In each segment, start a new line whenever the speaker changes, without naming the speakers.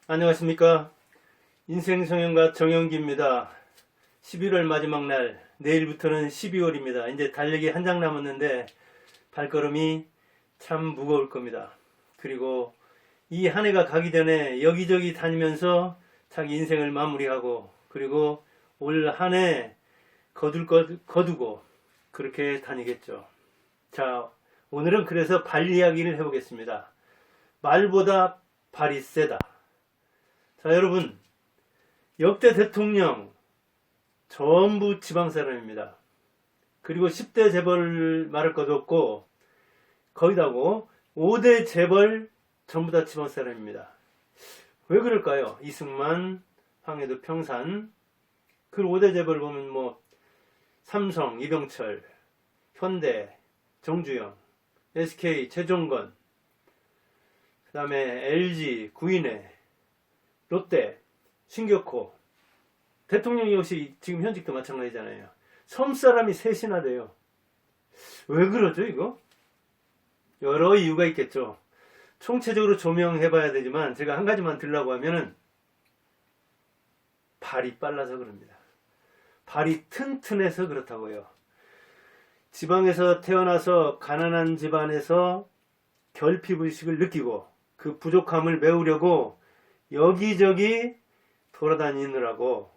안녕하십니까. 인생성형가 정영기입니다. 11월 마지막 날, 내일부터는 12월입니다. 이제 달력이 한 장 남았는데 발걸음이 참 무거울 겁니다. 그리고 이 한 해가 가기 전에 여기저기 다니면서 자기 인생을 마무리하고, 그리고 올 한 해 거둘 것 거두고 그렇게 다니겠죠. 자, 오늘은 그래서 발 이야기를 해보겠습니다. 말보다 발이 세다. 자, 여러분, 역대 대통령 전부 지방 사람입니다. 그리고 10대 재벌 말할 것도 없고 거의 다고 5대 재벌 전부 다 지방 사람입니다. 왜 그럴까요? 이승만, 황해도, 평산. 그 5대 재벌 보면 뭐 삼성, 이병철, 현대, 정주영, SK, 최종건, 그 다음에 LG, 구인회, 롯데, 신격호, 대통령이 역시 지금 현직도 마찬가지잖아요. 섬사람이 셋이나 돼요. 왜 그러죠, 이거? 여러 이유가 있겠죠. 총체적으로 조명해봐야 되지만 제가 한 가지만 들라고 하면은 발이 빨라서 그럽니다. 발이 튼튼해서 그렇다고요. 지방에서 태어나서 가난한 집안에서 결핍의식을 느끼고 그 부족함을 메우려고 여기저기 돌아다니느라고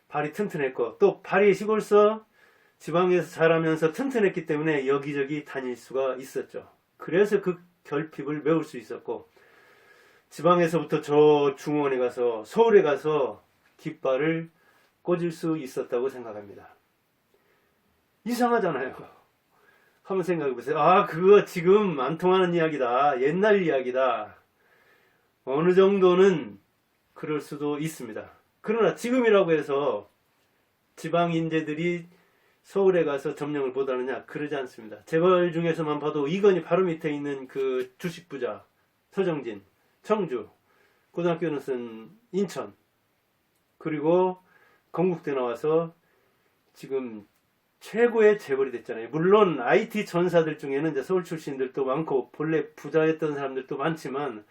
발이 튼튼했고, 또 발이 시골서 지방에서 자라면서 튼튼했기 때문에 여기저기 다닐 수가 있었죠. 그래서 그 결핍을 메울 수 있었고, 지방에서부터 저 중원에 가서 서울에 가서 깃발을 꽂을 수 있었다고 생각합니다. 이상하잖아요. 한번 생각해 보세요. 아, 그거 지금 안 통하는 이야기다. 옛날 이야기다. 어느 정도는 그럴 수도 있습니다. 그러나 지금이라고 해서 지방 인재들이 서울에 가서 점령을 못하느냐? 그러지 않습니다. 재벌 중에서만 봐도 이건희 바로 밑에 있는 그 주식 부자 서정진, 청주, 고등학교는 쓴 인천, 그리고 건국대 나와서 지금 최고의 재벌이 됐잖아요. 물론 IT 전사들 중에는 이제 서울 출신들도 많고 본래 부자였던 사람들도 많지만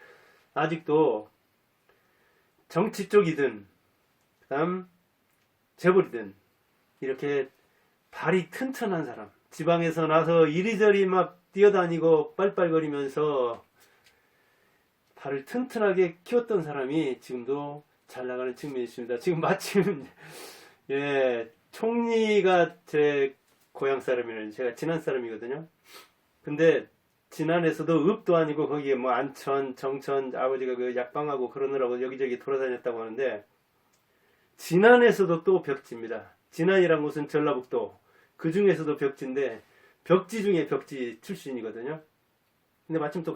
아직도 정치 쪽이든 그다음 재벌이든 이렇게 발이 튼튼한 사람, 지방에서 나서 이리저리 막 뛰어다니고 빨빨거리면서 발을 튼튼하게 키웠던 사람이 지금도 잘 나가는 측면이 있습니다. 지금 마침 총리가 제 고향 사람이에요. 제가 진안 사람이거든요. 근데 진안에서도 읍도 아니고 거기에 뭐 안천, 정천, 아버지가 그 약방하고 그러느라고 여기저기 돌아다녔다고 하는데, 진안에서도 또 벽지입니다. 진안이란 곳은 전라북도, 그 중에서도 벽지인데 벽지 중에 벽지 출신이거든요. 근데 마침 또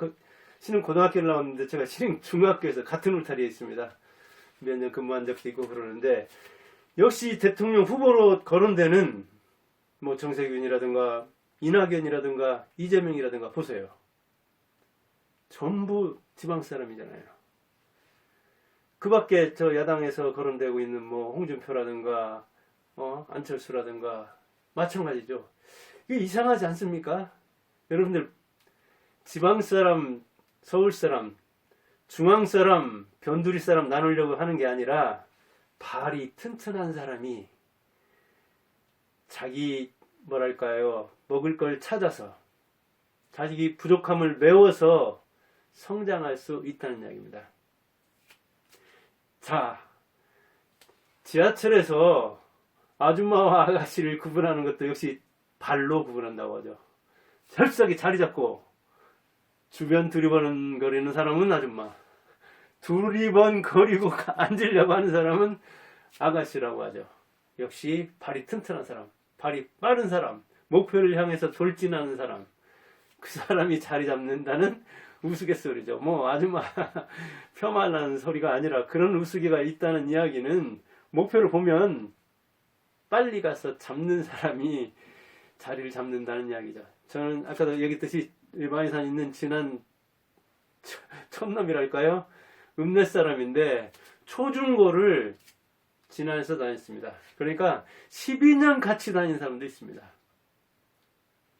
신흥 고등학교를 나왔는데 제가 신흥 중학교에서 같은 울타리에 있습니다. 몇 년 근무한 적도 있고 그러는데, 역시 대통령 후보로 거론되는 뭐 정세균이라든가 이낙연이라든가 이재명이라든가 보세요. 전부 지방 사람이잖아요. 그 밖에 저 야당에서 거론되고 있는 뭐 홍준표라든가 안철수라든가 마찬가지죠. 이게 이상하지 않습니까? 여러분들, 지방 사람, 서울 사람, 중앙 사람, 변두리 사람 나누려고 하는 게 아니라 발이 튼튼한 사람이 자기 뭐랄까요, 먹을 걸 찾아서 자기 부족함을 메워서 성장할 수 있다는 이야기입니다. 자, 지하철에서 아줌마와 아가씨를 구분하는 것도 역시 발로 구분한다고 하죠. 철저하게 자리 잡고 주변 두리번거리는 사람은 아줌마, 두리번거리고 앉으려고 하는 사람은 아가씨라고 하죠. 역시 발이 튼튼한 사람, 발이 빠른 사람, 목표를 향해서 돌진하는 사람, 그 사람이 자리 잡는다는 우스갯소리죠. 뭐 아줌마 폄하하는 소리가 아니라 그런 우스개가 있다는 이야기는 목표를 보면 빨리 가서 잡는 사람이 자리를 잡는다는 이야기죠. 저는 아까도 얘기했듯이 일반인산 있는 진안 촌놈이랄까요? 읍내 사람인데 초중고를 진안에서 다녔습니다. 그러니까 12년 같이 다닌 사람도 있습니다.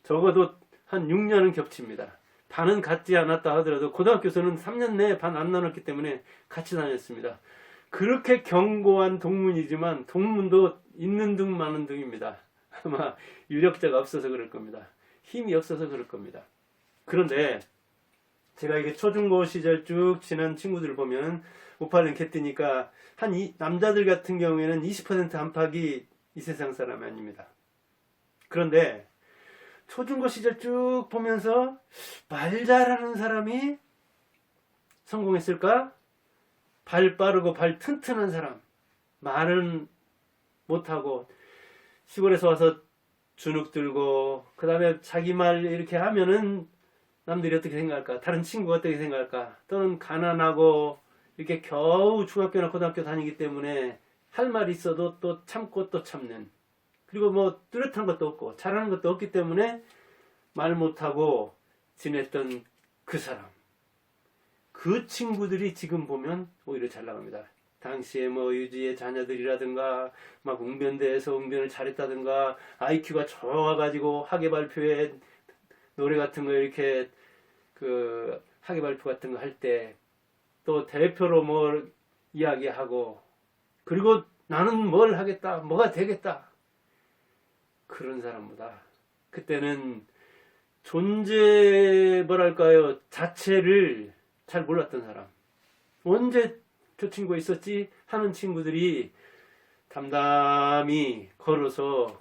적어도 한 6년은 겹칩니다. 반은 같지 않았다 하더라도 고등학교에서는 3년 내에 반 안 나눴기 때문에 같이 다녔습니다. 그렇게 견고한 동문이지만 동문도 있는 둥 마는 둥입니다. 아마 유력자가 없어서 그럴 겁니다. 힘이 없어서 그럴 겁니다. 그런데 제가 이게 초중고 시절 쭉 지난 친구들을 보면 58년 개뜨니까 남자들 같은 경우에는 20% 안팎이 이 세상 사람이 아닙니다. 그런데 초중고 시절 쭉 보면서 말 잘하는 사람이 성공했을까? 발 빠르고 발 튼튼한 사람, 말은 못하고 시골에서 와서 주눅 들고 그 다음에 자기 말 이렇게 하면은 남들이 어떻게 생각할까? 다른 친구가 어떻게 생각할까? 또는 가난하고 이렇게 겨우 중학교나 고등학교 다니기 때문에 할 말이 있어도 또 참고 또 참는, 그리고 뭐 뚜렷한 것도 없고 잘하는 것도 없기 때문에 말 못하고 지냈던 그 사람, 그 친구들이 지금 보면 오히려 잘 나갑니다. 당시에 뭐 유지의 자녀들이라든가 막 웅변대에서 웅변을 잘했다든가 IQ가 좋아가지고 학예 발표에 노래 같은 거 이렇게 그 학예 발표 같은 거 할 때 또 대표로 뭘 이야기하고, 그리고 나는 뭘 하겠다, 뭐가 되겠다, 그런 사람보다 그때는 존재 뭐랄까요 자체를 잘 몰랐던 사람, 언제 저 친구가 있었지 하는 친구들이 담담히 걸어서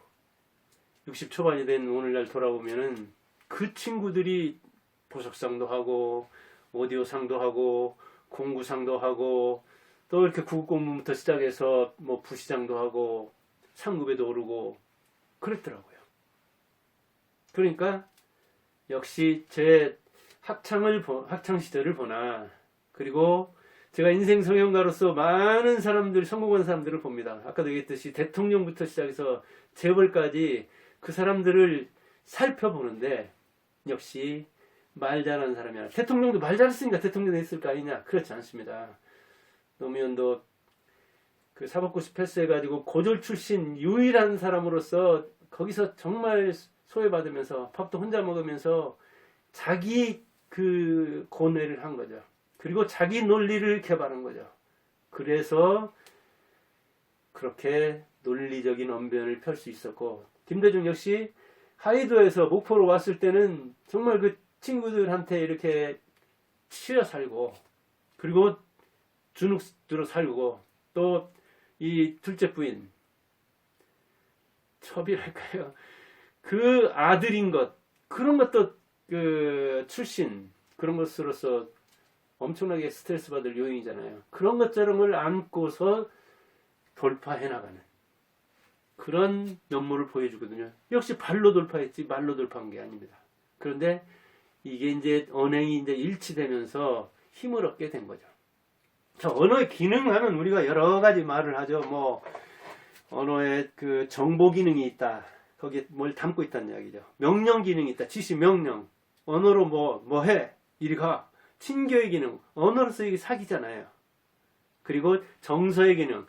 60 초반이 된 오늘날 돌아보면은 그 친구들이 보석상도 하고 오디오상도 하고 공구상도 하고 또 이렇게 국어공부부터 시작해서 뭐 부시장도 하고 상급에도 오르고 그랬더라고요. 그러니까 역시 제 학창 시절을 보나, 그리고 제가 인생 성형가로서 많은 사람들, 성공한 사람들을 봅니다. 아까도 얘기했듯이 대통령부터 시작해서 재벌까지 그 사람들을 살펴보는데 역시 말 잘하는 사람이 아니라, 대통령도 말 잘했으니까 대통령 됐을까 아니냐? 그렇지 않습니다. 노무현도 그 사법고시 패스해가지고 고졸 출신 유일한 사람으로서 거기서 정말 소외받으면서 밥도 혼자 먹으면서 자기 그 고뇌를 한 거죠. 그리고 자기 논리를 개발한 거죠. 그래서 그렇게 논리적인 언변을 펼 수 있었고, 김대중 역시 하이도에서 목포로 왔을 때는 정말 그 친구들한테 이렇게 치여 살고, 그리고 주눅 들어 살고, 또 이 둘째 부인 첩이랄까요, 그 아들인 것, 그런 것도 그 출신, 그런 것으로서 엄청나게 스트레스 받을 요인이잖아요. 그런 것처럼을 안고서 돌파해 나가는 그런 면모를 보여주거든요. 역시 발로 돌파했지 말로 돌파한 게 아닙니다. 그런데 이게 이제 언행이 이제 일치되면서 힘을 얻게 된 거죠. 자, 언어의 기능 하면 우리가 여러 가지 말을 하죠. 뭐 언어에 그 정보 기능이 있다, 거기에 뭘 담고 있다는 이야기죠. 명령 기능이 있다, 지시 명령. 언어로 뭐 해, 이리 가. 친교의 기능, 언어로서 이게 사기잖아요. 그리고 정서의 기능,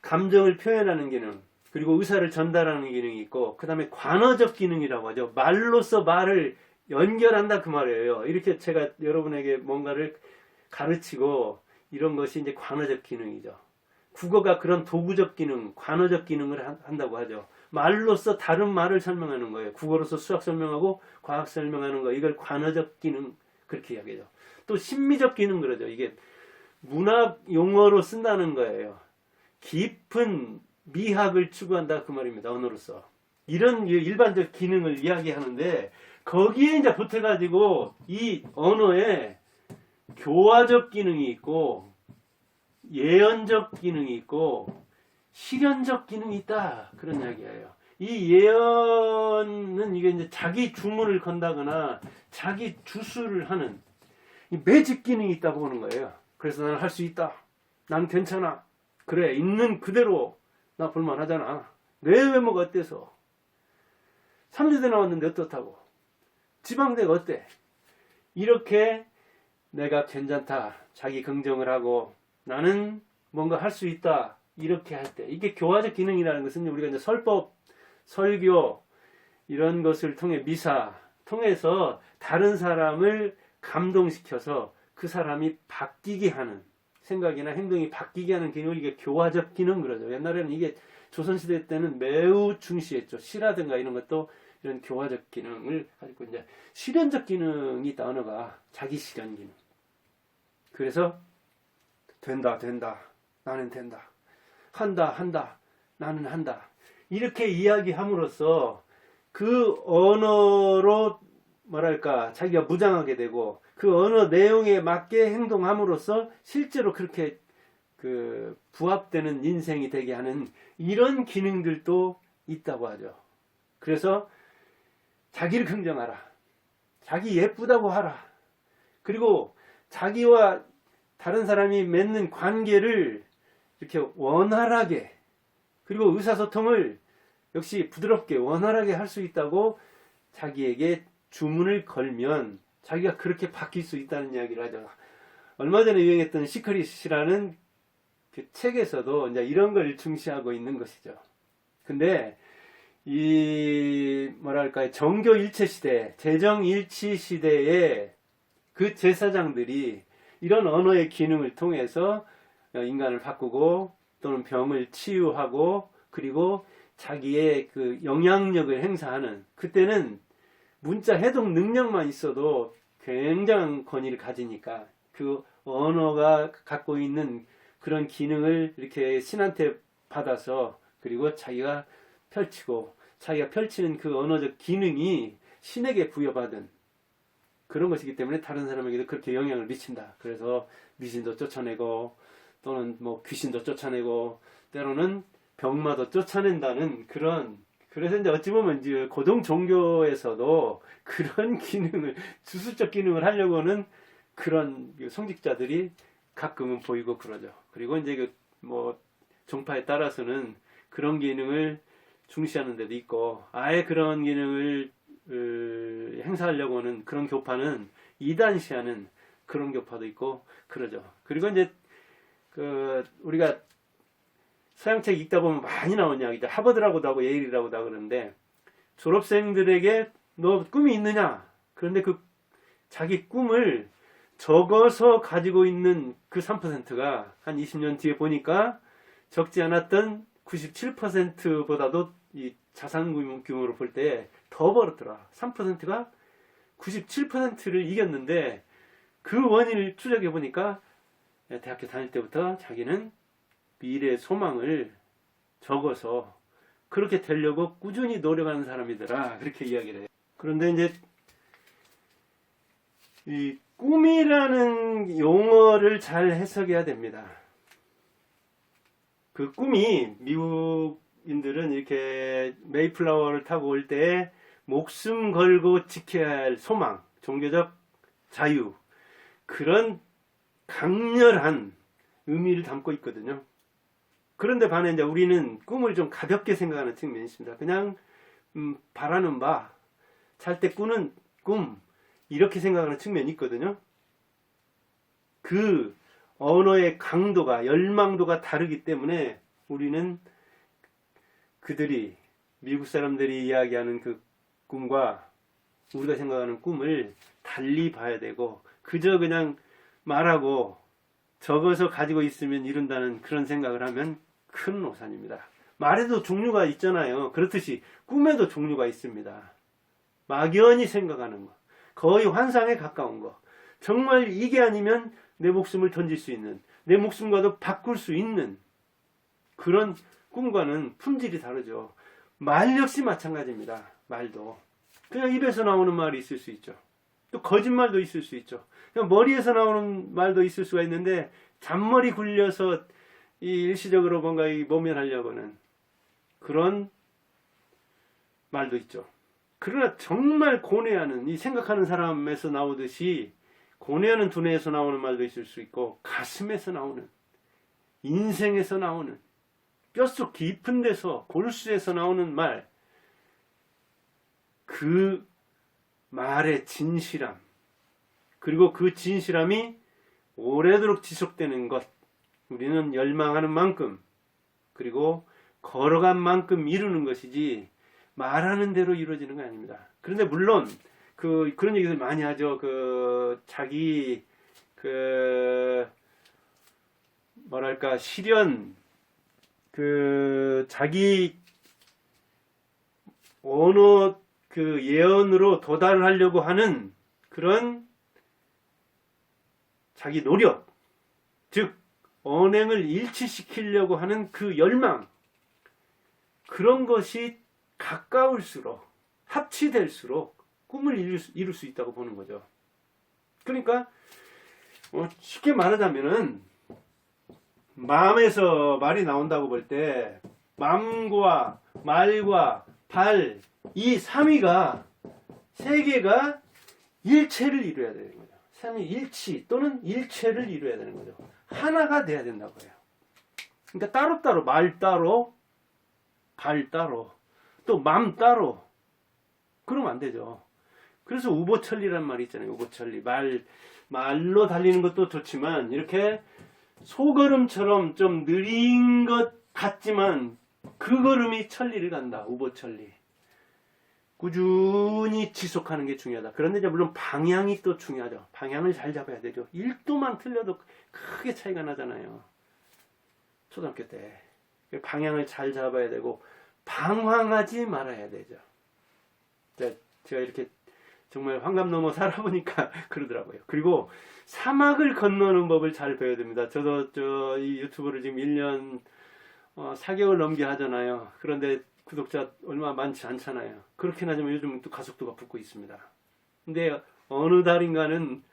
감정을 표현하는 기능, 그리고 의사를 전달하는 기능이 있고, 그 다음에 관어적 기능이라고 하죠. 말로써 말을 연결한다 그 말이에요. 이렇게 제가 여러분에게 뭔가를 가르치고 이런 것이 이제 관어적 기능이죠. 국어가 그런 도구적 기능, 관어적 기능을 한다고 하죠. 말로써 다른 말을 설명하는 거예요. 국어로서 수학 설명하고 과학 설명하는 거, 이걸 관어적 기능, 그렇게 이야기하죠. 또 심미적 기능 그러죠. 이게 문학 용어로 쓴다는 거예요. 깊은 미학을 추구한다 그 말입니다. 언어로서. 이런 일반적 기능을 이야기하는데, 거기에 이제 보태가지고 이 언어에 교화적 기능이 있고 예언적 기능이 있고 실현적 기능이 있다, 그런 이야기예요. 이 예언은 이게 이제 자기 주문을 건다거나 자기 주수를 하는 매직 기능이 있다고 보는 거예요. 그래서 나는 할 수 있다, 난 괜찮아, 그래, 있는 그대로 나 볼만하잖아, 내 외모가 어때서, 3주대 나왔는데 어떻다고, 지방대가 어때, 이렇게 내가 괜찮다, 자기 긍정을 하고 나는 뭔가 할 수 있다, 이렇게 할 때, 이게 교화적 기능이라는 것은 우리가 이제 설법, 설교 이런 것을 통해 미사, 통해서 다른 사람을 감동시켜서 그 사람이 바뀌게 하는 생각이나 행동이 바뀌게 하는 기능을 이게 교화적 기능 그러죠. 옛날에는 이게 조선시대 때는 매우 중시했죠. 시라든가 이런 것도 이런 교화적 기능을 가지고 이제 실현적 기능이 있다. 언어가 자기 실현 기능. 그래서 된다, 나는 된다. 한다, 나는 한다. 이렇게 이야기함으로써 그 언어로 뭐랄까 자기가 무장하게 되고 그 언어 내용에 맞게 행동함으로써 실제로 그렇게 그 부합되는 인생이 되게 하는 이런 기능들도 있다고 하죠. 그래서 자기를 긍정하라. 자기 예쁘다고 하라. 그리고 자기와 다른 사람이 맺는 관계를 이렇게 원활하게 그리고 의사소통을 역시 부드럽게 원활하게 할 수 있다고 자기에게 주문을 걸면 자기가 그렇게 바뀔 수 있다는 이야기를 하죠. 얼마 전에 유행했던 시크릿이라는 그 책에서도 이제 이런 걸 중시하고 있는 것이죠. 근데 이 뭐랄까 정교 일체 시대, 재정 일치 시대에 그 제사장들이 이런 언어의 기능을 통해서 인간을 바꾸고 또는 병을 치유하고 그리고 자기의 그 영향력을 행사하는 그때는 문자 해독 능력만 있어도 굉장한 권위를 가지니까 그 언어가 갖고 있는 그런 기능을 이렇게 신한테 받아서 그리고 자기가 펼치고 자기가 펼치는 그 언어적 기능이 신에게 부여받은 그런 것이기 때문에 다른 사람에게도 그렇게 영향을 미친다. 그래서 미신도 쫓아내고 또는 뭐 귀신도 쫓아내고 때로는 병마도 쫓아낸다는 그런 그래서 이제 어찌 보면 이제 고등 종교에서도 그런 기능을 주술적 기능을 하려고는 그런 성직자들이 가끔은 보이고 그러죠. 그리고 이제 그 뭐 종파에 따라서는 그런 기능을 중시하는 데도 있고 아예 그런 기능을 행사하려고 하는 그런 교파는 이단시하는 그런 교파도 있고 그러죠. 그리고 이제 그 우리가 서양책 읽다 보면 많이 나온 이야기죠. 하버드라고도 하고 예일이라고도 하고 그러는데 졸업생들에게 너 꿈이 있느냐? 그런데 그 자기 꿈을 적어서 가지고 있는 그 3%가 한 20년 뒤에 보니까 적지 않았던 97%보다도 이 자산 규모로 볼 때 더 벌었더라. 3%가 97%를 이겼는데 그 원인을 추적해 보니까 대학교 다닐 때부터 자기는 미래의 소망을 적어서 그렇게 되려고 꾸준히 노력하는 사람이더라. 그렇게 이야기를 해요. 그런데 이제 이 꿈이라는 용어를 잘 해석해야 됩니다. 그 꿈이 미국인들은 이렇게 메이플라워를 타고 올 때 목숨 걸고 지켜야 할 소망, 종교적 자유 그런 강렬한 의미를 담고 있거든요. 그런데 반해 이제 우리는 꿈을 좀 가볍게 생각하는 측면이 있습니다. 그냥 바라는 바, 잘 때 꾸는 꿈 이렇게 생각하는 측면이 있거든요. 그 언어의 강도가 열망도가 다르기 때문에 우리는 그들이 미국 사람들이 이야기하는 그 꿈과 우리가 생각하는 꿈을 달리 봐야 되고 그저 그냥 말하고 적어서 가지고 있으면 이룬다는 그런 생각을 하면 큰 오산입니다. 말에도 종류가 있잖아요. 그렇듯이 꿈에도 종류가 있습니다. 막연히 생각하는 거, 거의 환상에 가까운 거, 정말 이게 아니면 내 목숨을 던질 수 있는, 내 목숨과도 바꿀 수 있는 그런 꿈과는 품질이 다르죠. 말 역시 마찬가지입니다. 말도 그냥 입에서 나오는 말이 있을 수 있죠. 또 거짓말도 있을 수 있죠. 그냥 머리에서 나오는 말도 있을 수가 있는데 잔머리 굴려서 이 일시적으로 뭔가 모면하려고 하는 그런 말도 있죠. 그러나 정말 고뇌하는 이 생각하는 사람에서 나오듯이 고뇌하는 두뇌에서 나오는 말도 있을 수 있고 가슴에서 나오는 인생에서 나오는 뼛속 깊은 데서 골수에서 나오는 말 그 말의 진실함 그리고 그 진실함이 오래도록 지속되는 것 우리는 열망하는 만큼 그리고 걸어간 만큼 이루는 것이지 말하는 대로 이루어지는 건 아닙니다. 그런데 물론 그런 얘기들 많이 하죠. 자기, 뭐랄까, 실현, 자기 언어 예언으로 도달하려고 하는 그런 자기 노력, 즉, 언행을 일치시키려고 하는 그 열망, 그런 것이 가까울수록, 합치될수록 꿈을 이룰 수 있다고 보는 거죠. 그러니까, 쉽게 말하자면은, 마음에서 말이 나온다고 볼 때, 마음과 말과 발, 이 3위가, 세 개가 일체를 이루어야 되는 거죠. 3위 일치 또는 일체를 이루어야 되는 거죠. 하나가 돼야 된다고 해요. 그러니까 따로따로, 말 따로, 발 따로, 또 맘 따로, 그러면 안 되죠. 그래서 우보천리란 말이 있잖아요. 우보천리. 말로 달리는 것도 좋지만, 이렇게 소걸음처럼 좀 느린 것 같지만, 그 걸음이 천리를 간다. 우보천리. 꾸준히 지속하는 게 중요하다. 그런데 이제 물론 방향이 또 중요하죠. 방향을 잘 잡아야 되죠. 1도만 틀려도 크게 차이가 나잖아요. 초등학교 때. 방향을 잘 잡아야 되고, 방황하지 말아야 되죠. 제가 이렇게 정말 환갑 넘어 살아보니까 그러더라고요. 그리고 사막을 건너는 법을 잘 배워야 됩니다. 저도 이 유튜브를 지금 1년 4개월 넘게 하잖아요. 그런데 구독자 얼마 많지 않잖아요. 그렇긴 하지만 요즘은 또 가속도가 붙고 있습니다. 근데 어느 달인가는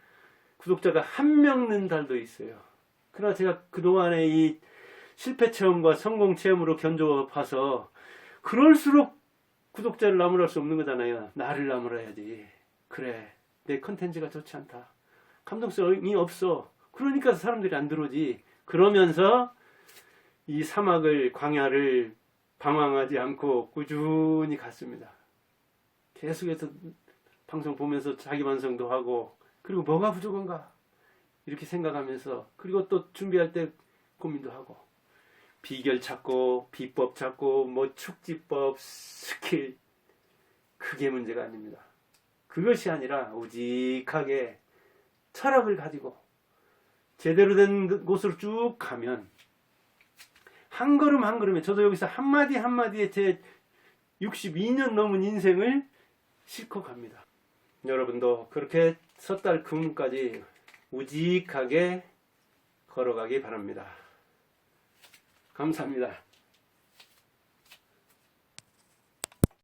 구독자가 1명 는 달도 있어요. 그러나 제가 그동안에 이 실패 체험과 성공 체험으로 견뎌봐서 그럴수록 구독자를 나무랄 수 없는 거잖아요. 나를 나무라야지. 그래, 내 컨텐츠가 좋지 않다. 감동성이 없어. 그러니까 사람들이 안 들어오지. 그러면서 이 사막을, 광야를 방황하지 않고 꾸준히 갔습니다. 계속해서 방송 보면서 자기 반성도 하고, 그리고 뭐가 부족한가 이렇게 생각하면서, 그리고 또 준비할 때 고민도 하고, 비결 찾고 비법 찾고 뭐 축지법, 스킬, 그게 문제가 아닙니다. 그것이 아니라 우직하게 철학을 가지고 제대로 된 곳으로 쭉 가면, 한 걸음 한 걸음에, 저도 여기서 한마디 한마디에 제 62년 넘은 인생을 싣고 갑니다. 여러분도 그렇게 섣달 금까지 우직하게 걸어가기 바랍니다. 감사합니다.